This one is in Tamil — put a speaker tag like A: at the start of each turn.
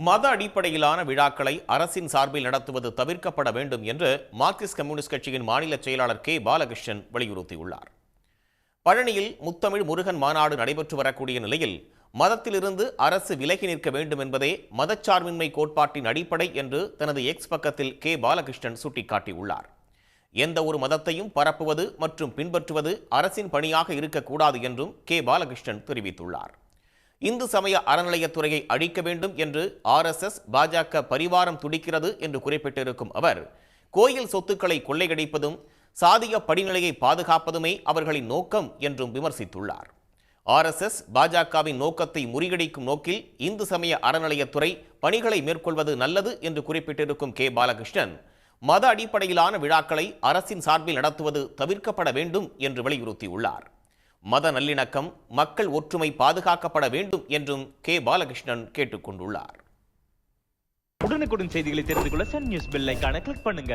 A: மத அடிப்படையிலான விழாக்களை அரசின் சார்பில் நடத்துவது தவிர்க்கப்பட வேண்டும் என்று மார்க்சிஸ்ட் கம்யூனிஸ்ட் கட்சியின் மாநில செயலாளர் கே பாலகிருஷ்ணன் வலியுறுத்தியுள்ளார். பழனியில் முத்தமிழ் முருகன் மாநாடு நடைபெற்று வரக்கூடிய நிலையில் மதத்திலிருந்து அரசு விலகி நிற்க வேண்டும் என்பதே மதச்சார்பின்மை கோட்பாட்டின் அடிப்படை என்று தனது எக்ஸ் பக்கத்தில் கே பாலகிருஷ்ணன் சுட்டிக்காட்டியுள்ளார். எந்த ஒரு மதத்தையும் பரப்புவது மற்றும் பின்பற்றுவது அரசின் பணியாக இருக்கக்கூடாது என்றும் கே பாலகிருஷ்ணன் தெரிவித்துள்ளார். இந்து சமய அறநிலையத்துறையை அழிக்க வேண்டும் என்று RSS பாஜக பரிவாரம் துடிக்கிறது என்று குறிப்பிட்டிருக்கும் அவர், கோயில் சொத்துக்களை கொள்ளையடிப்பதும் சாதிய படிநிலையை பாதுகாப்பதுமே அவர்களின் நோக்கம் என்றும் விமர்சித்துள்ளார். RSS பாஜகவின் நோக்கத்தை முறியடிக்கும் நோக்கில் இந்து சமய அறநிலையத்துறை பணிகளை மேற்கொள்வது நல்லது என்று குறிப்பிட்டிருக்கும் கே பாலகிருஷ்ணன், மத அடிப்படையிலான விழாக்களை அரசின் சார்பில் நடத்துவது தவிர்க்கப்பட வேண்டும் என்று வலியுறுத்தியுள்ளார். மத நல்லிணக்கம், மக்கள் ஒற்றுமை பாதுகாக்கப்பட வேண்டும் என்றும் கே பாலகிருஷ்ணன் கேட்டுக்கொண்டுள்ளார்.
B: உடனுக்குடன் செய்திகளை தெரிந்து கொள்ள சன் நியூஸ் பெல் ஐகானை கிளிக் பண்ணுங்க.